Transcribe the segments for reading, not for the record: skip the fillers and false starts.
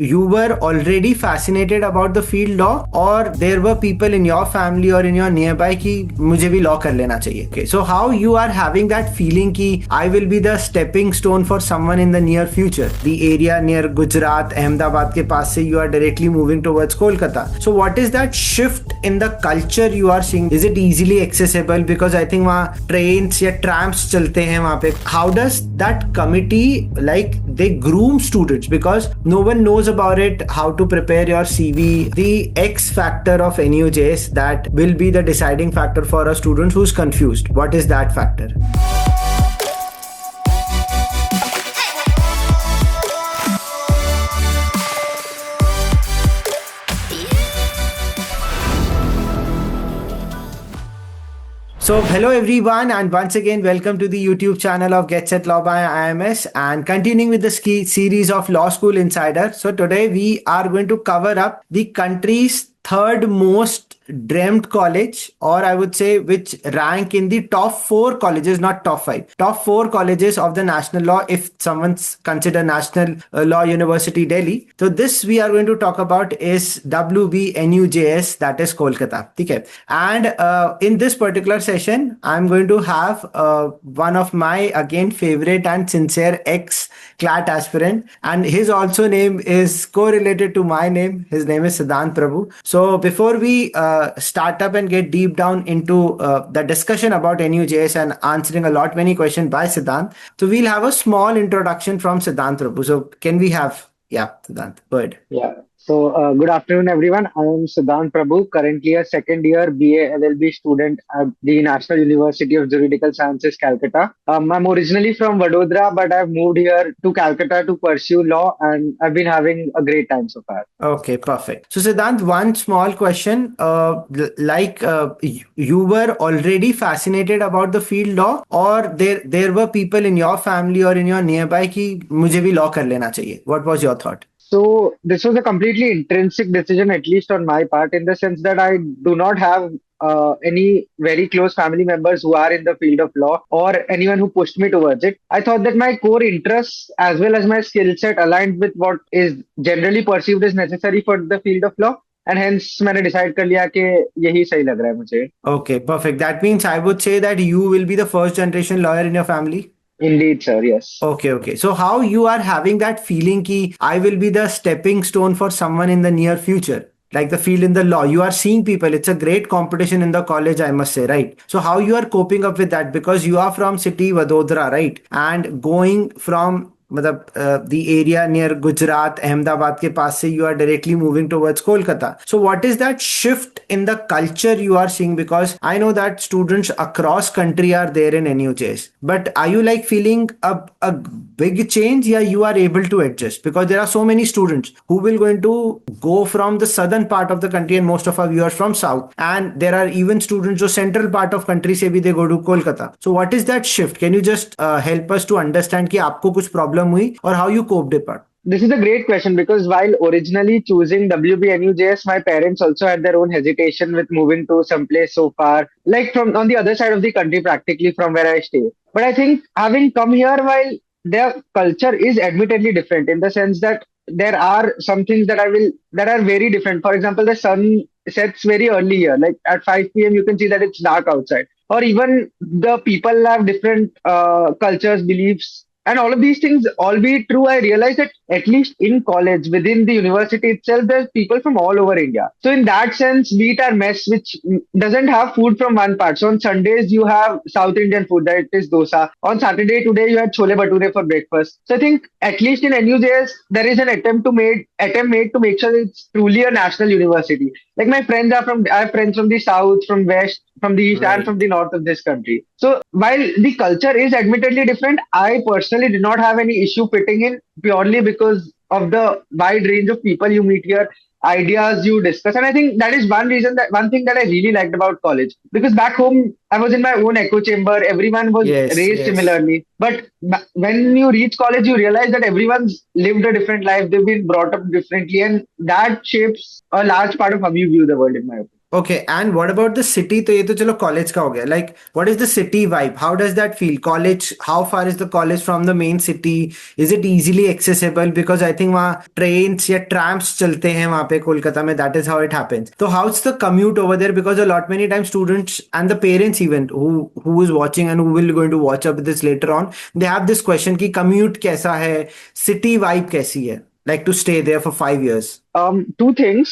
you were already fascinated about the field law, or there were people in your family or in your nearby कि मुझे भी law कर लेना चाहिए. Okay, so how you are having that feeling कि I will be the stepping stone for someone in the near future. The area near Gujarat, Ahmedabad के पास से you are directly moving towards Kolkata. So what is that shift in the culture you are seeing? Is it easily accessible? Because I think वहाँ trains या trams चलते हैं वहाँ पे. How does that committee, like, they groom students? Because no one knows about it, how to prepare your CV, the X factor of NUJS that will be the deciding factor for a student who's confused. What is that factor? So hello everyone, and once again welcome to the YouTube channel of Get Set Law by IMS, and continuing with the series of Law School Insider. So today we are going to cover up the country's third most dreamt college, or I would say which rank in the top 4 colleges, not top 5, top 4 colleges of the national law if someone's consider National Law University Delhi. So this we are going to talk about is WBNUJS, that is Kolkata. Okay. And in this particular session, I'm going to have one of my again favorite and sincere ex-CLAT aspirant, and his also name is correlated to my name. His name is Siddhant Prabhu. So before we start up and get deep down into the discussion about NUJS and answering a lot many questions by Siddhant, so we'll have a small introduction from Siddhant Prabhu. So can we have, Siddhant, go ahead. Yeah. So, good afternoon, everyone. I am Siddhant Prabhu, currently a second year BA LLB student at the National University of Juridical Sciences, Calcutta. I'm originally from Vadodara, but I've moved here to Calcutta to pursue law, and I've been having a great time so far. Okay, perfect. So, Siddhant, one small question. You were already fascinated about the field law, or there were people in your family or in your nearby कि मुझे भी law कर लेना चाहिए. What was your thought? So this was a completely intrinsic decision, at least on my part, in the sense that I do not have any very close family members who are in the field of law or anyone who pushed me towards it. I thought that my core interests as well as my skill set aligned with what is generally perceived as necessary for the field of law. And hence मैंने decide कर लिया कि यही सही लग रहा है मुझे. Okay, perfect. That means I would say that you will be the first generation lawyer in your family. Indeed, sir. Yes. Okay. So how you are having that feeling कि I will be the stepping stone for someone in the near future, like the field in the law? You are seeing people, it's a great competition in the college, I must say, right? So how you are coping up with that, because you are from city Vadodara, right? And going from the area near Gujarat, Ahmedabad के पास से you are directly moving towards Kolkata. So what is that shift in the culture you are seeing? Because I know that students across country are there in NUJS, but are you like feeling a big change? Yeah, you are able to adjust, because there are so many students who will going to go from the southern part of the country, and most of our viewers from south, and there are even students who central part of country से भी they go to Kolkata. So what is that shift? Can you just help us to understand कि आपको कुछ problem हुई or how you coped with it? This is a great question, because while originally choosing WBNUJS, my parents also had their own hesitation with moving to some place so far, like from on the other side of the country, practically from where I stay. But I think having come here, while their culture is admittedly different in the sense that there are some things that are very different. For example, the sun sets very early here, like at 5 p.m. you can see that it's dark outside, or even the people have different cultures, beliefs. And all of these things, albeit true, I realized that at least in college, within the university itself, there's people from all over India. So in that sense, we eat our mess, which doesn't have food from one part. So on Sundays, you have South Indian food, that is dosa. On Saturday, today, you had chole bhature for breakfast. So I think at least in NUJS, there is an attempt made to make sure it's truly a national university. Like I have friends from the south, from west, from the east, and from the north of this country. So while the culture is admittedly different, I personally did not have any issue fitting in, purely because of the wide range of people you meet here, ideas you discuss. And I think that is one thing that I really liked about college. Because back home, I was in my own echo chamber. Everyone was raised similarly. But when you reach college, you realize that everyone's lived a different life. They've been brought up differently. And that shapes a large part of how you view the world, in my opinion. Okay, and what about the city? तो ये तो चलो college का हो गया. Like, what is the city vibe? How does that feel? College, how far is the college from the main city? Is it easily accessible? Because I think वहाँ trains या trams चलते हैं वहाँ पे कोलकाता में. That is how it happens. So how's the commute over there? Because a lot many times students and the parents even who is watching and who will going to watch up this later on, they have this question कि commute कैसा है? City vibe कैसी है? Like to stay there for 5 years. Two things.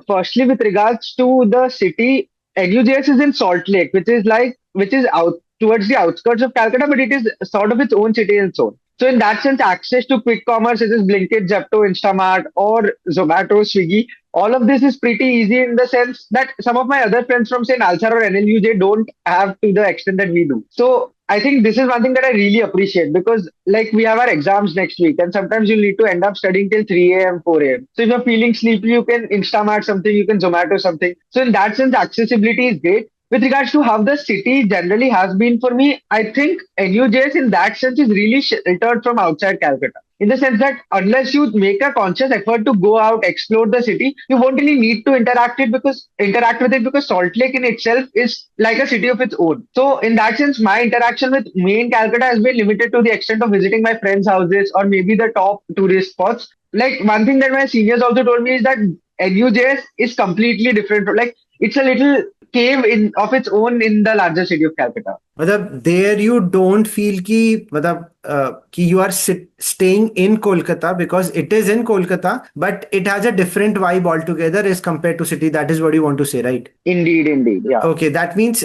Firstly, with regards to the city, NUJS is in Salt Lake, which is out towards the outskirts of Calcutta, but it is sort of its own city in its own. So in that sense, access to quick commerce such as Blinkit, Zepto, Instamart, or Zomato, Swiggy, all of this is pretty easy in the sense that some of my other friends from say Nalsar or NLUJ don't have to the extent that we do. So I think this is one thing that I really appreciate because like we have our exams next week and sometimes you need to end up studying till 3 a.m., 4 a.m. So if you're feeling sleepy, you can Instamart something, you can Zomato something. So in that sense, accessibility is great. With regards to how the city generally has been for me, I think NUJS in that sense is really sheltered from outside Calcutta. In the sense that unless you make a conscious effort to go out, explore the city, you won't really need to interact with it because Salt Lake in itself is like a city of its own. So in that sense, my interaction with main Calcutta has been limited to the extent of visiting my friends' houses or maybe the top tourist spots. Like one thing that my seniors also told me is that NUJS is completely different. Like it's a little cave in of its own in the larger city of Calcutta. मतलब there you don't feel कि मतलब कि you are staying in Kolkata because it is in Kolkata but it has a different vibe all together as compare to city that is what you want to say right Indeed, yeah. Okay, that means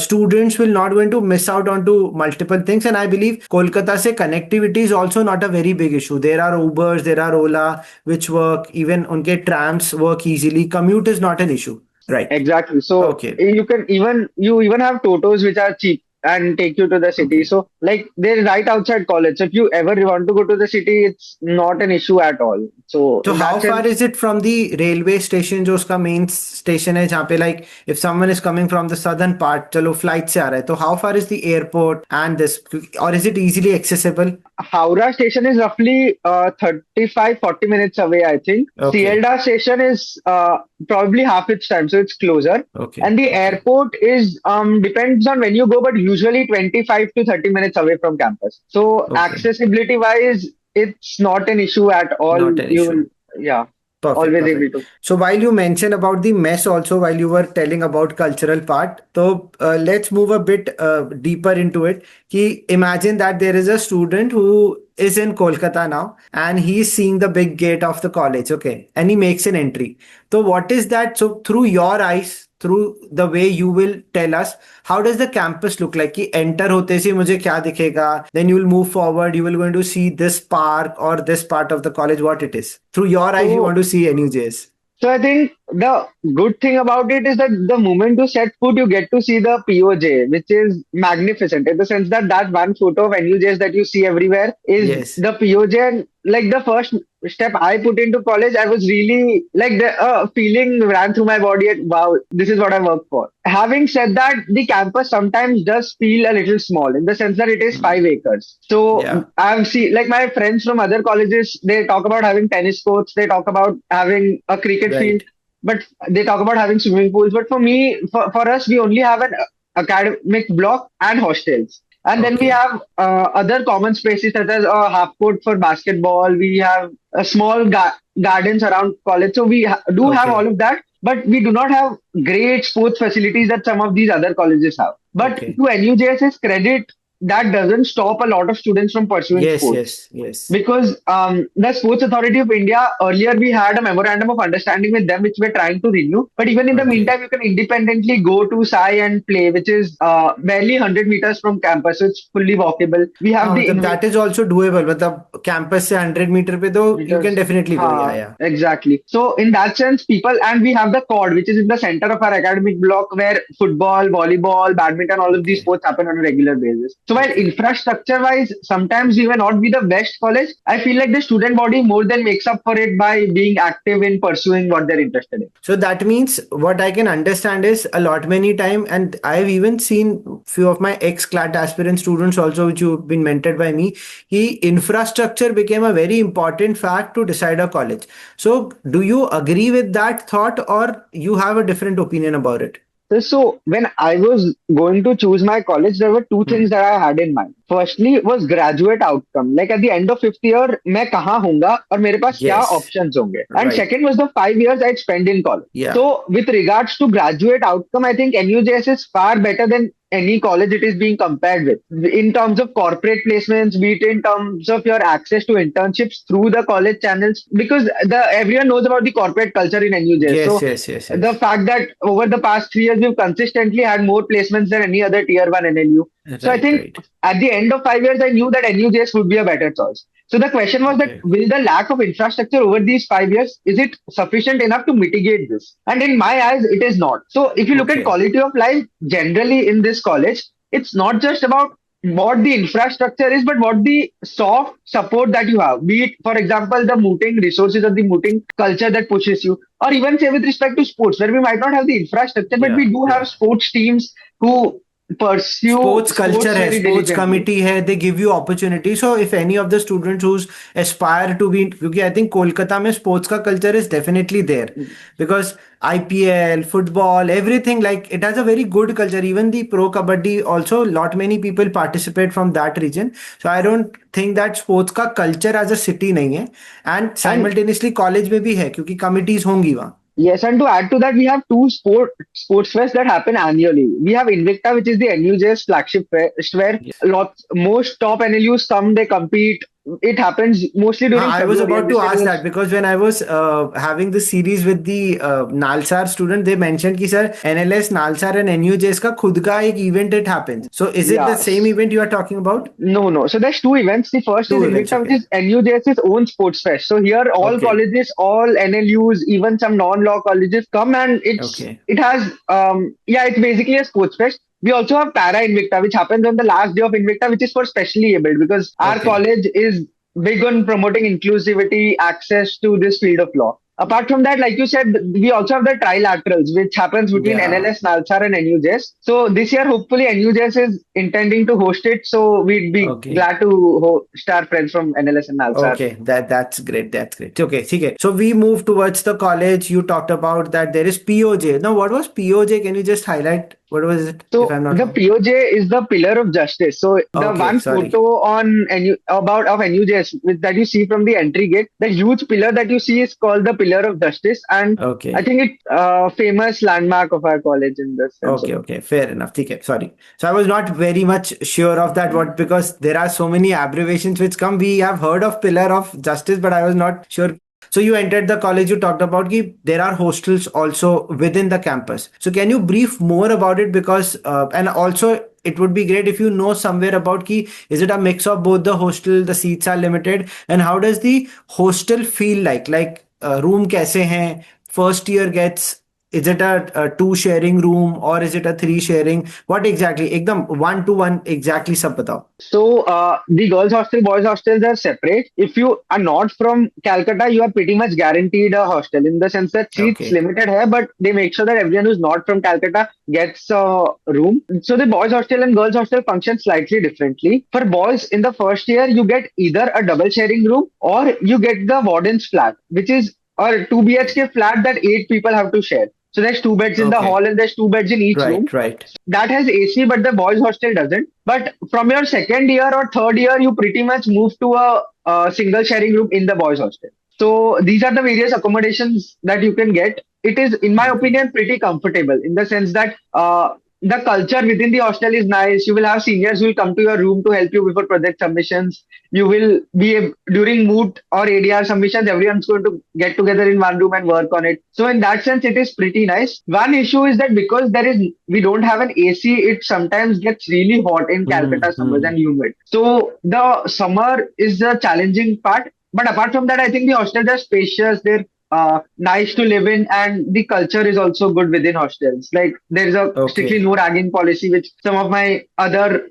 students will not going to miss out on to multiple things, and I believe Kolkata se connectivity is also not a very big issue. There are Ubers, there are Ola, which work. Even unke trams work easily. Commute is not an issue, right? Exactly. So Okay. you even have Totos which are cheap and take you to the city. Okay. So like they're right outside college. So if you ever want to go to the city, it's not an issue at all. So So in how that far sense, is it from the railway station जो उसका main station है जहाँ पे like if someone is coming from the southern part चलो flight से आ रहा है तो how far is the airport and this or is it easily accessible? Howrah station is roughly 35-40 minutes away, I think. Okay. Sealdah station is probably half its time, so it's closer. Okay. And the Okay. airport is depends on when you go, but usually 25 to 30 minutes away from campus. So Okay. accessibility wise, it's not an issue at all. Not an You issue. will, yeah, Perfect, always able perfect. to. So while you mentioned about the mess also while you were telling about cultural part, so let's move a bit deeper into it. Imagine that there is a student who is in Kolkata now and he's seeing the big gate of the college, okay, and he makes an entry. So what is that? So through your eyes, through the way you will tell us, how does the campus look like? कि enter होते से मुझे क्या दिखेगा? Then you will move forward. You will going to see this park or this part of the college, what it is. Through your eyes, you want So to see NUJS. So I think the good thing about it is that the moment you set foot, you get to see the POJ, which is magnificent in the sense that that one photo of NUJs that you see everywhere is Yes. the POJ. And like the first step I put into college, I was really like the feeling ran through my body. At, wow, this is what I work for. Having said that, the campus sometimes does feel a little small in the sense that it is Mm. 5 acres. So Yeah. I've seen like my friends from other colleges, they talk about having tennis courts, they talk about having a cricket field, Right. but they talk about having swimming pools. But for me, for us, we only have an academic block and hostels. And then we Okay. have other common spaces such as a half court for basketball. We have a small gardens around college. So we do have all Okay. of that, but we do not have great sports facilities that some of these other colleges have. But Okay. to NUJS's credit, that doesn't stop a lot of students from pursuing Yes. sports. Yes. Yes. Because the Sports Authority of India, earlier we had a memorandum of understanding with them, which we're trying to renew. But even in the Okay. meantime, you can independently go to Sai and play, which is barely 100 meters from campus. So it's fully walkable. We have हाँ the मतलब that is also doable मतलब campus से 100 metre पे तो you can meters. definitely go. Yeah. Yeah. Exactly. So in that sense, people and we have the court, which is in the center of our academic block, where football, volleyball, badminton, all of these Okay. sports happen on a regular basis. So while Okay. infrastructure wise, sometimes we may not be the best college, I feel like the student body more than makes up for it by being active in pursuing what they're interested in. So that means what I can understand is a lot many time, and I've even seen few of my ex-CLAT aspirant students also, which you've been mentored by me. Infrastructure became a very important fact to decide a college. So do you agree with that thought, or you have a different opinion about it? So when I was going to choose my college, there were two Hmm. things that I had in mind. Firstly was graduate outcome. Like at the end of fifth year, मैं कहाँ होऊंगा और मेरे पास क्या Yes. options होंगे. And Right. second was the 5 years I'd spend in college. Yeah. So with regards to graduate outcome, I think NUJS is far better than any college it is being compared with in terms of corporate placements, be it in terms of your access to internships through the college channels, because the everyone knows about the corporate culture in NUJS. Yes. So Yes. Yes. the Yes. fact that over the past 3 years we've consistently had more placements than any other tier one NLU. So I Right. think Right. at the end of 5 years, I knew that NUJS would be a better choice. So the question was that Okay. will the lack of infrastructure over these 5 years, is it sufficient enough to mitigate this? And in my eyes, it is not. So if you look at Okay. quality of life generally in this college, it's not just about what the infrastructure is, but what the soft support that you have. Be it, for example, the mooting resources or the mooting culture that pushes you, or even say with respect to sports, where we might not have the infrastructure, but Yeah. we do have Yeah. sports teams who pursue Sports culture sports है, very sports diligently. committee है, they give you opportunity. So if any of the students who's aspire to be, क्योंकि I think Kolkata में sports का culture is definitely there, because IPL, football, everything, like it has a very good culture. Even the pro kabaddi also, lot many people participate from that region. So I don't think that sports का culture as a city नहीं है, and And simultaneously college में भी है क्योंकि committees होंगी वहाँ. yes, and to add to that, we have two sports fests that happen annually. We have Invicta, which is the NUJS flagship fest, where lots most top NLUs come, they compete. It happens mostly during I was February, about and to this ask year that is because when I was having this series with the Nalsar student, they mentioned कि sir NLS, Nalsar and NUJS का खुद का एक event it happens. So is it the yeah. same event you are talking about? No, no. So there's two events. The first is Two events, Invicta, which okay. is NUJS's own sports fest. So here, all Okay. colleges, all NLUs, even some non-law colleges come, and Okay. it has yeah, it's basically a sports fest. We also have Para Invicta, which happens on the last day of Invicta, which is for specially abled, because our Okay. college is big on promoting inclusivity, access to this field of law. Apart from that, like you said, we also have the trilaterals, which happens between Yeah. NLS, Nalsar, and NUJS. So this year, hopefully, NUJS is intending to host it. So we'd be Okay. glad to host our friends from NLS and Nalsar. Okay, that's great. That's great. Okay, okay. So we move towards the college. You talked about that there is POJ. Now, what was POJ? Can you just highlight what was it, if So I'm not the wrong? POJ is the pillar of justice. So the Okay, one sorry. photo on about of NUJS that you see from the entry gate, the huge pillar that you see is called the pillar of justice, and I Okay. think it's a famous landmark of our college in the sense of Okay, it. okay, fair enough. Okay, sorry. So I was not very much sure of that, what, because there are so many abbreviations which come. We have heard of Pillar of Justice, but I was not sure. So you entered the college. You talked about ki there are hostels also within the campus. So can you brief more about it? Because and also it would be great if you know somewhere about ki is it a mix of both the hostel, the seats are limited, and how does the hostel feel like? Like room kaise hain? First year gets, is it a two sharing room or is it a three sharing? What exactly? एकदम one to one exactly सब बताओ. So the girls' hostel, boys' hostels are separate. If you are not from Calcutta, you are pretty much guaranteed a hostel in the sense that seats Okay. limited hai, but they make sure that everyone who's not from Calcutta gets a room. So the boys' hostel and girls' hostel function slightly differently. For boys, in the first year, you get either a double sharing room or you get the warden's flat, which is a 2 BHK flat that 8 people have to share. So there's two beds in the Okay. hall and there's two beds in each room Right. Right. that has AC, but the boys' hostel doesn't. But from your second year or third year, you pretty much move to a single sharing room in the boys' hostel. So these are the various accommodations that you can get. It is, in my Okay. opinion, pretty comfortable in the sense that the culture within the hostel is nice. You will have seniors who will come to your room to help you before project submissions. You will be during moot or ADR submissions, everyone's going to get together in one room and work on it. So in that sense, it is pretty nice. One issue is that because we don't have an AC, it sometimes gets really hot in Calcutta summers Hmm. and humid. So the summer is the challenging part. But apart from that, I think the hostels are spacious. They're nice to live in, and the culture is also good within hostels. Like there is a strictly Okay. no ragging policy, which some other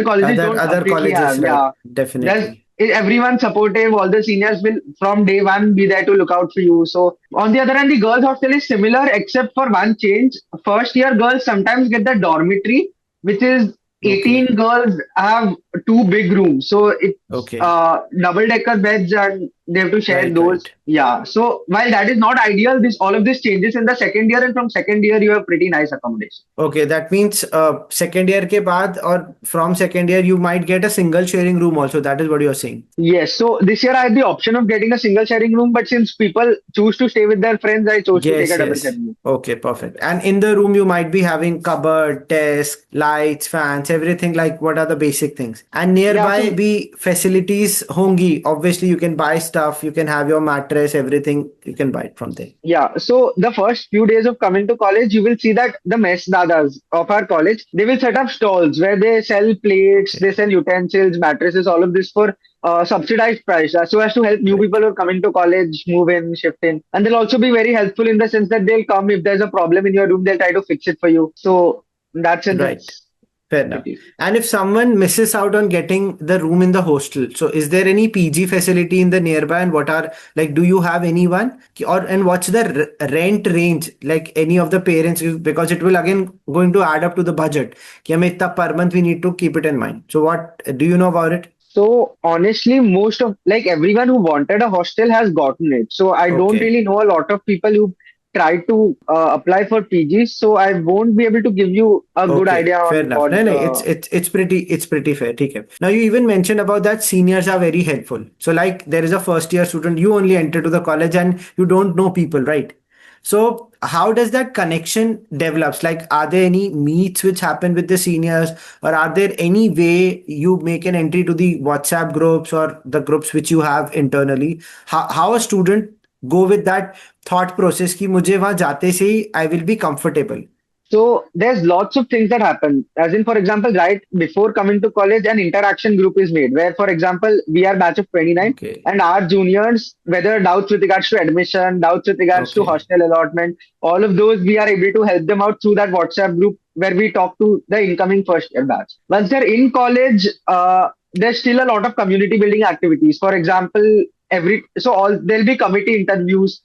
colleges don't Other completely have. colleges, right? Yeah, there's Definitely. everyone supportive. All the seniors will from day one be there to look out for you. So on the other hand, the girls hostel is similar except for one change. First year girls sometimes get the dormitory, which is Okay. 18 girls have two big rooms. So it's Okay. double decker beds and they have to share Right, those. right. Yeah. So while that is not ideal, this all of this changes in the second year, and from second year you have pretty nice accommodation. Okay, that means second year ke baad or from second year you might get a single sharing room also. That is what you're saying. Yes. So this year I had the option of getting a single sharing room, but since people choose to stay with their friends, I chose to take a Yes, double yes. sharing room. Okay, perfect. And in the room, you might be having cupboard, desk, lights, fans, everything like what are the basic things. And Yeah. nearby So be facilities hongi. Obviously, you can buy stuff, you can have your mattress, everything you can buy it from there. yeah. So the first few days of coming to college, you will see that the mess dadas of our college, they will set up stalls where they sell plates, Okay, they sell utensils, mattresses, all of this for subsidized price, so as to help new right, people who are coming to college move in, shift in, and they'll also be very helpful in the sense that they'll come if there's a problem in your room, they'll try to fix it for you. So in that sense, right. it's Fair enough. pretty. And if someone misses out on getting the room in the hostel, so is there any PG facility in the nearby? And what are like, do you have anyone? Or and what's the rent range? Like any of the parents, because it will again going to add up to the budget. कि हमें इतना per month we need to keep it in mind. So what do you know about it? So honestly, most of like everyone who wanted a hostel has gotten it. So I don't Okay. really know a lot of people who tried to apply for PGs. So I won't be able to give you a good Okay, idea fair on enough. what. No, no, it's pretty fair. Okay. Now you even mentioned about that seniors are very helpful. So like there is a first year student, you only enter to the college and you don't know people, right? So how does that connection develops? Like are there any meets which happen with the seniors, or are there any way you make an entry to the WhatsApp groups or the groups which you have internally? How a student go with that thought process कि मुझे वहां जाते से ही I will be comfortable. So there's lots of things that happen. As in, for example, right before coming to college, an interaction group is made where, for example, we are batch of 29 Okay. and our juniors, whether doubts with regards to admission, doubts with regards to Okay. hostel allotment, all of those, we are able to help them out through that WhatsApp group where we talk to the incoming first year batch. Once they're in college, there's still a lot of community building activities. For example, there'll be committee interviews.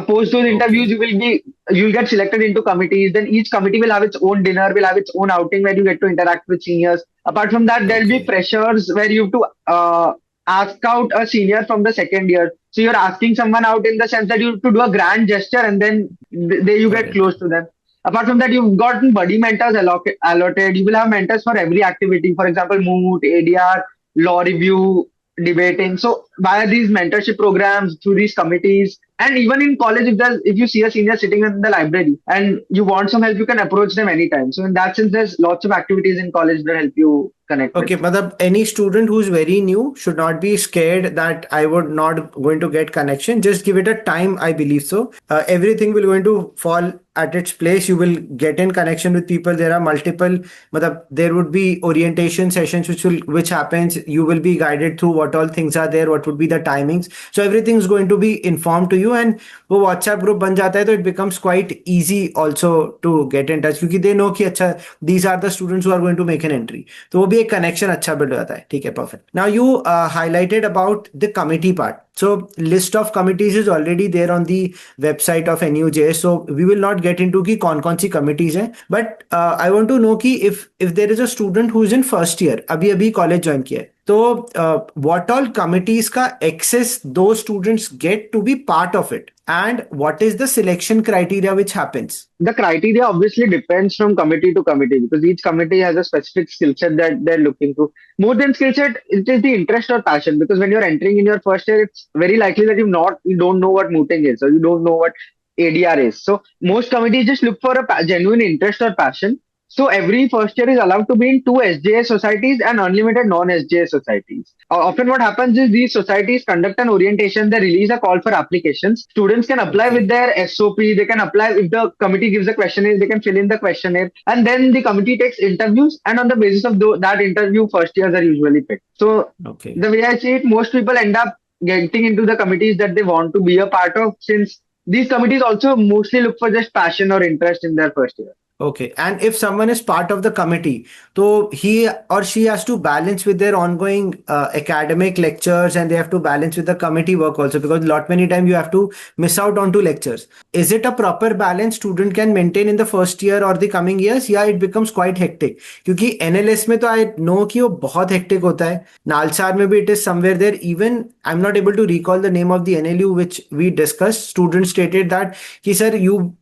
Post those interviews, Okay. you'll get selected into committees. Then each committee will have its own dinner, will have its own outing where you get to interact with seniors. Apart from that, there'll be Okay. freshers where you have to ask out a senior from the second year. So you're asking someone out in the sense that you have to do a grand gesture and then you Got get it. close to them. Apart from that, you've gotten buddy mentors allotted. You will have mentors for every activity. For example, moot, ADR, law review, debating. So via these mentorship programs, through these committees, and even in college, if you see a senior sitting in the library and you want some help, you can approach them anytime. So in that sense, there's lots of activities in college that help you connect with. Okay, matlab any student who's very new should not be scared that I would not going to get connection. Just give it a time, I believe so. Everything will going to fall at its place. You will get in connection with people. There are multiple, matlab there would be orientation sessions which happens. You will be guided through what all things are there, what would be the timings. So everything is going to be informed to you, and वो WhatsApp group बन जाता है तो it becomes quite easy also to get in touch क्योंकि they know कि अच्छा these are the students who are going to make an entry. तो वो भी एक कनेक्शन अच्छा बिल्ड हो जाता है. ठीक है, perfect. Now you highlighted about the committee part. So list of committees is already there on the website of NUJS. So we will not get into कि कौन सी committees हैं. But I want to know कि if there is a student who is in first year, अभी अभी college join किया है, तो what all committees का access those students get to be part of it, and what is the selection criteria which happens? The criteria obviously depends from committee to committee because each committee has a specific skill set that they're looking to. More than skill set, it is the interest or passion because when you're entering in your first year, it's very likely that you don't know what mooting is or you don't know what ADR is. So most committees just look for a genuine interest or passion. So every first year is allowed to be in two SJS societies and unlimited non-SJS societies. Often what happens is these societies conduct an orientation, they release a call for applications. Students can apply with Okay. their SOP, they can apply if the committee gives a questionnaire, they can fill in the questionnaire and then the committee takes interviews and on the basis of that interview, first years are usually picked. So Okay. the way I see it, most people end up getting into the committees that they want to be a part of, since these committees also mostly look for just passion or interest in their first year. Okay. And if someone is part of the committee, so he or she has to balance with their ongoing academic lectures, and they have to balance with the committee work also, because lot many times you have to miss out on two lectures. Is it a proper balance student can maintain in the first year or the coming years? Yeah, it becomes quite hectic. क्योंकि NLS में तो I know कि वो बहुत hectic होता है. नालसार में भी it is somewhere there. Even I'm not able to recall the name of the NLU which we discussed. Students stated that कि sir,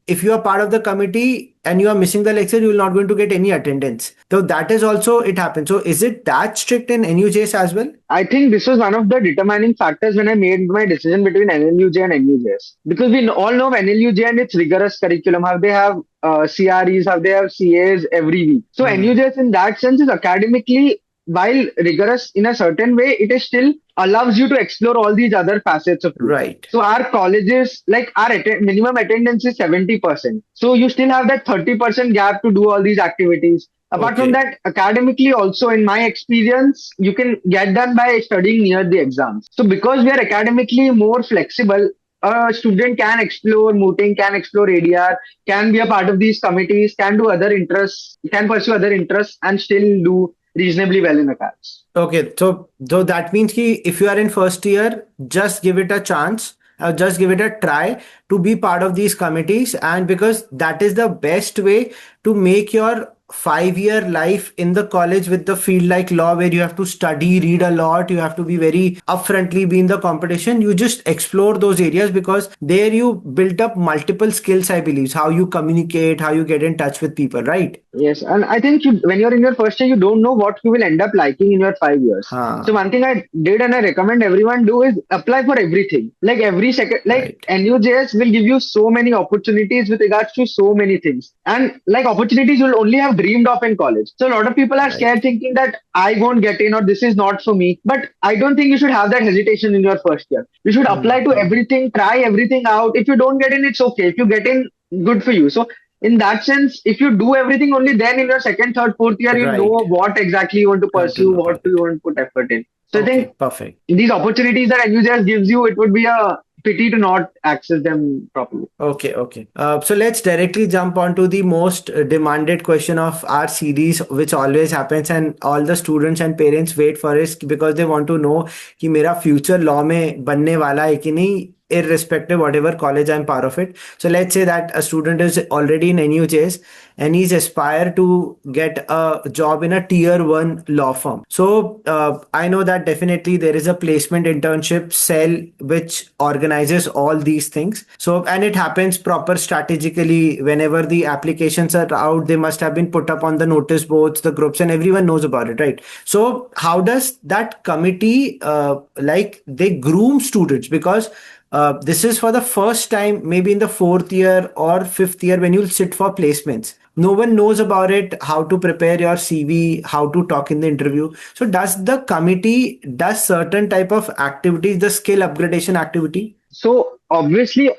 if you are part of the committee and you are missing the lecture, you will not going to get any attendance. So that is also it happens. So is it that strict in NUJS as well? I think this was one of the determining factors when I made my decision between NLUJ and NUJS. Because we all know NLUJ and its rigorous curriculum, how they have CREs, how they have CAs every week. So NUJS in that sense is academically, while rigorous in a certain way, it is still allows you to explore all these other facets of it. Right. So our colleges, like our minimum attendance is 70%. So you still have that 30% gap to do all these activities. Apart from that, academically also, in my experience, you can get done by studying near the exams. So because we are academically more flexible, a student can explore mooting, can explore ADR, can be a part of these committees, can do other interests, can pursue other interests, and still do reasonably well in accounts. Okay, so that means कि if you are in first year, just give it a chance. Just give it a try to be part of these committees, and because that is the best way to make your 5 year life in the college with the field like law, where you have to study, read a lot, you have to be very upfrontly be in the competition. You just explore those areas because there you build up multiple skills, I believe, how you communicate, how you get in touch with people, right? Yes, and I think when you're in your first year, you don't know what you will end up liking in your 5 years. So one thing I did and I recommend everyone do is apply for everything. Like every second, like NUJS will give you so many opportunities with regards to so many things, and like opportunities you'll only have dreamed of in college. So a lot of people are scared, thinking that I won't get in or this is not for me. But I don't think you should have that hesitation in your first year. You should apply to everything, try everything out. If you don't get in, it's okay. If you get in, good for you. So in that sense, if you do everything, only then in your second, third, fourth year, you know what exactly you want to pursue, what do you want to put effort in. So I think these opportunities that NUJS gives you, it would be a pity to not access them properly. Okay. So let's directly jump onto the most demanded question of our series, which always happens, and all the students and parents wait for it because they want to know कि मेरा future law में बनने वाला है कि नहीं, irrespective whatever college I'm part of it. So let's say that a student is already in NUJS and he's aspired to get a job in a tier 1 law firm. So I know that definitely there is a placement internship cell which organizes all these things. So, and it happens proper strategically. Whenever the applications are out, they must have been put up on the notice boards, the groups, and everyone knows about it, right? So how does that committee like they groom students? Because this is for the first time, maybe in the 4th year or 5th year, when you'll sit for placements. No one knows about it, how to prepare your CV, how to talk in the interview. So does the committee does certain type of activities, the skill upgradation activity? So obviously,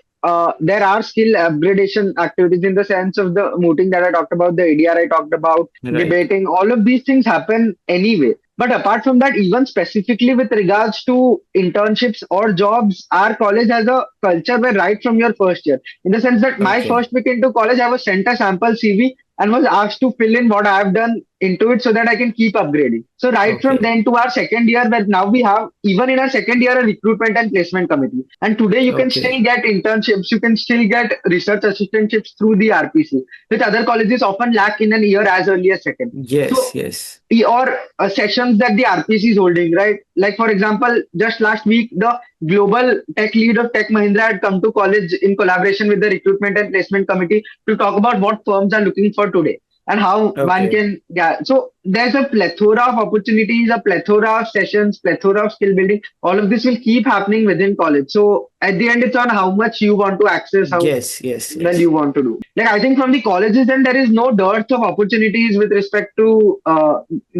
there are skill upgradation activities in the sense of the mooting that I talked about, the ADR I talked about, debating. All of these things happen anyway. But apart from that, even specifically with regards to internships or jobs, our college has a culture where right from your first year, in the sense that my first week into college, I was sent a sample CV and was asked to fill in what I have done into it so that I can keep upgrading. So right from then to our second year, where now we have, even in our second year, a recruitment and placement committee. And today you can still get internships, you can still get research assistantships through the RPC, which other colleges often lack in an year as early as second. Or sessions that the RPC is holding, right? Like for example, just last week, the global tech lead of Tech Mahindra had come to college in collaboration with the recruitment and placement committee to talk about what firms are looking for today and how one can, so there's a plethora of opportunities, a plethora of sessions, plethora of skill building. All of this will keep happening within college. So at the end, it's on how much you want to access, how well you want to do. Like I think from the colleges, then there is no dearth of opportunities with respect to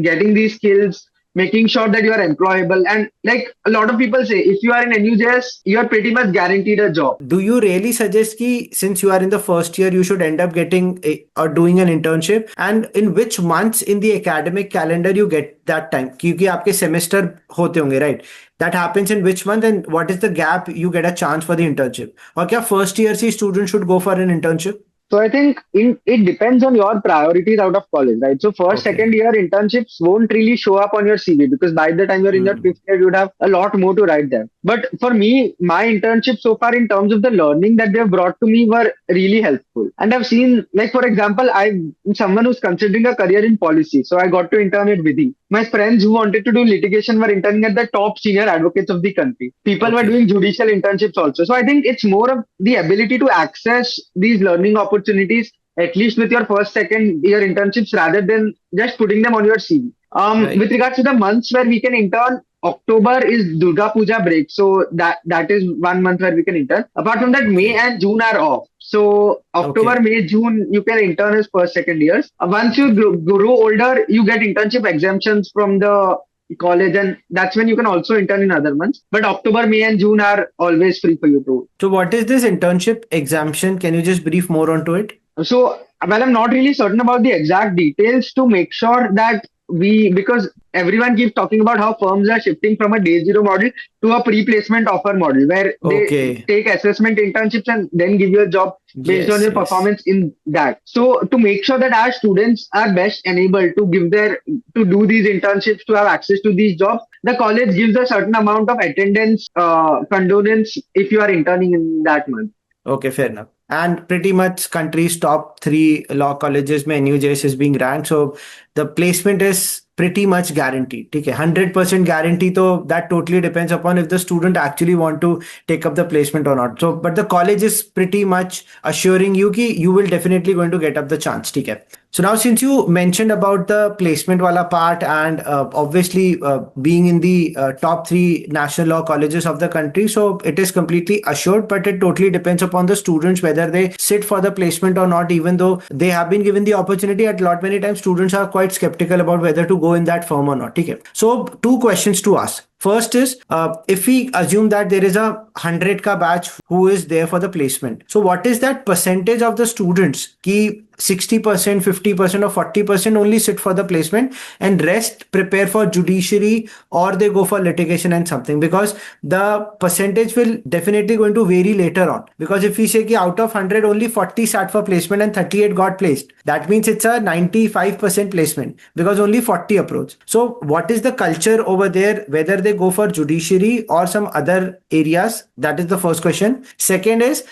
getting these skills, making sure that you are employable. And like a lot of people say, if you are in NUJS, you are pretty much guaranteed a job. Do you really suggest ki since you are in the first year, you should end up getting or doing an internship? And in which months in the academic calendar you get that time? क्योंकि आपके semester होते होंगे, right? That happens in which month, and what is the gap you get a chance for the internship? और क्या first year से student should go for an internship? So I think it depends on your priorities out of college, right? So first, Okay. second year internships won't really show up on your CV because by the time you're in your Hmm. fifth year, you'd have a lot more to write there. But for me, my internship so far in terms of the learning that they've brought to me were really helpful. And I've seen, like for example, I'm someone who's considering a career in policy. So I got to intern at Vidhi. My friends who wanted to do litigation were interning at the top senior advocates of the country. People were Okay. doing judicial internships also. So I think it's more of the ability to access these learning opportunities, at least with your first, second year internships, rather than just putting them on your CV. Right. With regards to the months where we can intern, October is Durga Puja break, so that is 1 month where we can intern. Apart from that, May Okay. and June are off. So October, Okay. May, June, you can intern as first, second years. Once you grow older, you get internship exemptions from the college, and that's when you can also intern in other months. But October, May, and June are always free for you to. So what is this internship exemption? Can you just brief more onto it? So, well, I'm not really certain about the exact details to make sure that because everyone keeps talking about how firms are shifting from a day zero model to a pre-placement offer model where they Okay. take assessment internships and then give you a job based on Yes, your yes. performance in that. So, to make sure that our students are best enabled to to do these internships, to have access to these jobs, the college gives a certain amount of attendance condonance if you are interning in that month. Okay, fair enough. And pretty much country's top three law colleges में NUJS is being ranked. So the placement is pretty much guaranteed. ठीक है, 100% guarantee. तो that totally depends upon if the student actually want to take up the placement or not. So, but the college is pretty much assuring you कि you will definitely going to get up the chance. ठीक है. So now, since you mentioned about the placement wala part and obviously being in the top three national law colleges of the country, so it is completely assured, but it totally depends upon the students whether they sit for the placement or not, even though they have been given the opportunity. At lot many times, students are quite skeptical about whether to go in that firm or not. Okay. So two questions to ask. First is if we assume that there is a 100 ka batch who is there for the placement. So what is that percentage of the students ki 60%, 50% or 40% only sit for the placement and rest prepare for judiciary or they go for litigation and something, because the percentage will definitely going to vary later on. Because if we say ki out of 100 only 40 sat for placement and 38 got placed, that means it's a 95% placement because only 40 approach. So what is the culture over there, whether they go for judiciary or some other areas? That is the first question. Second is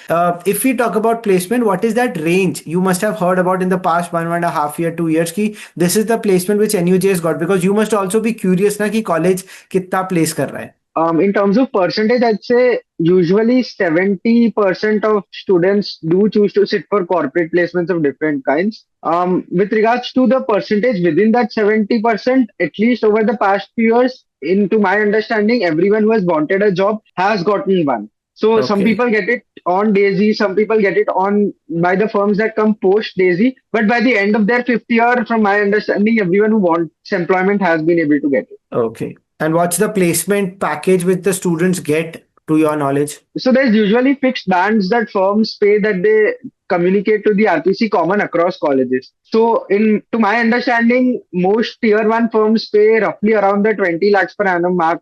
if we talk about placement, what is that range you must have heard about in the past 1.5 year, 2 years ki this is the placement which NUJS got, because you must also be curious na ki college kitna place kar raha hai. In terms of percentage, I'd say usually 70% of students do choose to sit for corporate placements of different kinds. With regards to the percentage within that 70%, at least over the past few years, into my understanding, everyone who has wanted a job has gotten one. So some Okay. people get it on Daisy, some people get it on by the firms that come post Daisy. But by the end of their fifth year, from my understanding, everyone who wants employment has been able to get it. Okay. And what's the placement package which the students get, to your knowledge? So there's usually fixed bands that firms pay that they communicate to the RPC common across colleges. So in to my understanding, most tier one firms pay roughly around the 20 lakhs per annum mark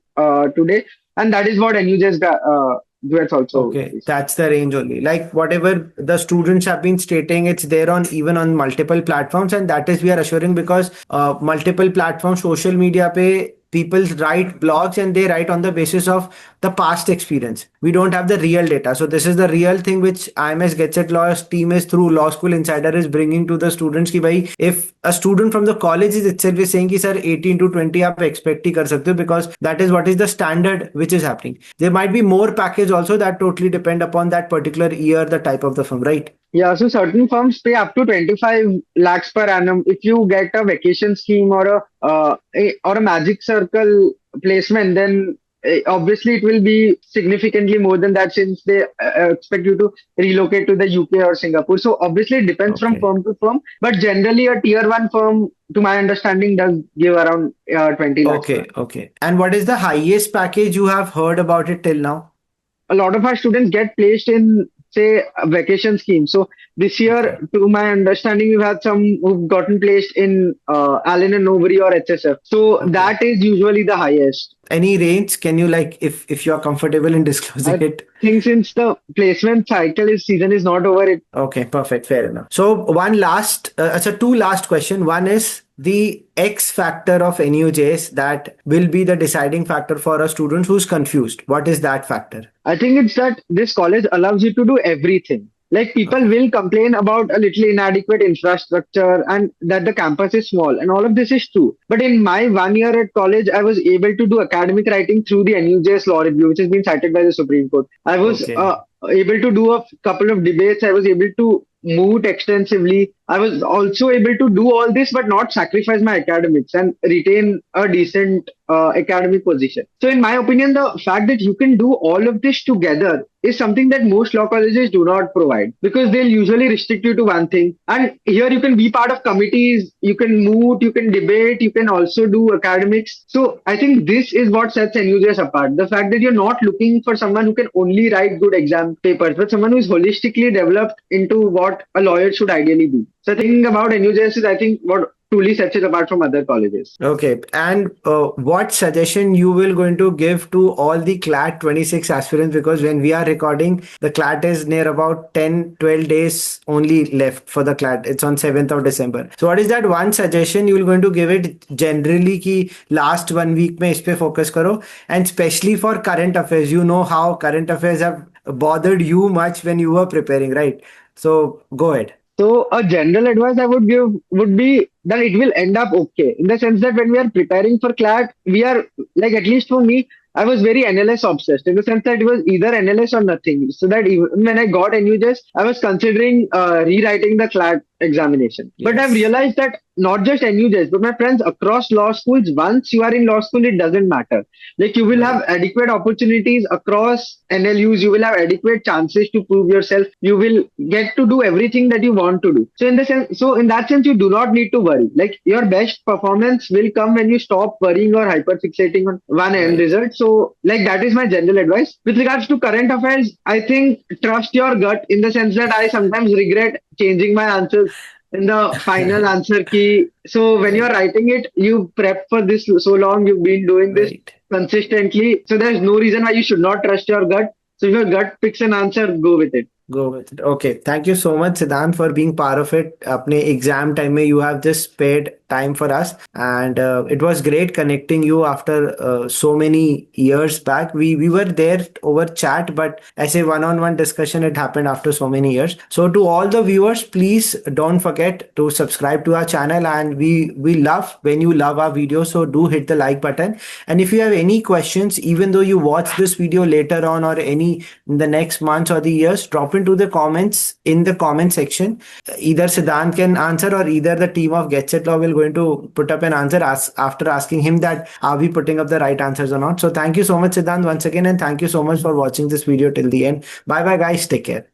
today, and that is what NUJS gets also. Okay, Is. that's the range only. Like whatever the students have been stating, it's there on even on multiple platforms, and that is we are assuring because multiple platforms, social media pe people write blogs and they write on the basis of the past experience. We don't have the real data. So this is the real thing which IMS Gets It Lawyers team is through Law School Insider is bringing to the students ki bhai, if a student from the college is itself is saying ki sir 18 to 20 आप expect ही कर सकते हो, because that is what is the standard which is happening. There might be more package also that totally depend upon that particular year, the type of the firm, right? Yeah, so certain firms pay up to 25 lakhs per annum if you get a vacation scheme or a magic circle placement. Then obviously it will be significantly more than that since they expect you to relocate to the UK or Singapore. So obviously it depends from Okay. firm to firm, but generally a tier one firm, to my understanding, does give around 20 lakhs per Okay. annum. Okay. And what is the highest package you have heard about it till now? A lot of our students get placed in, say, a vacation scheme. So this year, Okay. to my understanding, we've had some who've gotten placed in Allen and Overy or HSF. So Okay. that is usually the highest. Any range? Can you like if you are comfortable in disclosing I it? think since the placement cycle is season is not over, it Okay, perfect. Fair enough. So two last question. One is the X factor of NUJS that will be the deciding factor for a student who's confused. What is that factor? I think it's that this college allows you to do everything. Like people Okay. will complain about a little inadequate infrastructure and that the campus is small, and all of this is true. But in my 1 year at college, I was able to do academic writing through the NUJS law review, which has been cited by the Supreme Court. I was Okay. able to do a couple of debates. I was able to moot extensively. I was also able to do all this, but not sacrifice my academics and retain a decent academic position. So, in my opinion, the fact that you can do all of this together is something that most law colleges do not provide because they'll usually restrict you to one thing. And here you can be part of committees, you can moot, you can debate, you can also do academics. So, I think this is what sets NUJS apart. The fact that you're not looking for someone who can only write good exam papers, but someone who is holistically developed into what a lawyer should ideally be. So, the thing about NUJS is, I think, what truly sets it apart from other colleges. Okay. And what suggestion you will going to give to all the CLAT 26 aspirants? Because when we are recording, the CLAT is near about 10-12 days only left for the CLAT. It's on 7th of December. So what is that one suggestion you will going to give it generally कि last 1 week में इस पे focus करो, and especially for current affairs. You know how current affairs have bothered you much when you were preparing, right? So go ahead. So a general advice I would give would be that it will end up okay in the sense that when we are preparing for CLAT, we are like at least for me, I was very NLS obsessed in the sense that it was either NLS or nothing. So that even when I got NUJS, I was considering rewriting the CLAT examination. But I've Yes. realized that not just NUJS, but my friends across law schools, once you are in law school, it doesn't matter. Like you will have Right. adequate opportunities across NLUs, you will have adequate chances to prove yourself. You will get to do everything that you want to do. So in that sense, you do not need to worry. Like your best performance will come when you stop worrying or hyperfixating on one end Right. result. So like that is my general advice. With regards to current affairs, I think trust your gut in the sense that I sometimes regret changing my answers in the final answer key. So when you're Right. writing it, you prep for this so long, you've been doing this Right. consistently. So there's no reason why you should not trust your gut. So if your gut picks an answer, go with it. Go with it. Okay. Thank you so much, Siddhant, for being part of it. अपने exam time में you have just spared time for us, and it was great connecting you after so many years back. We were there over chat, but as a one-on-one discussion, it happened after so many years. So to all the viewers, please don't forget to subscribe to our channel, and we love when you love our videos. So do hit the like button, and if you have any questions, even though you watch this video later on or any in the next months or the years, drop into the comments in the comment section. Either Siddhant can answer or either the team of Get Set Law will going to put up an answer after asking him that are we putting up the right answers or not. So thank you so much, Siddhant, once again, and thank you so much for watching this video till the end. Bye bye, guys. Take care.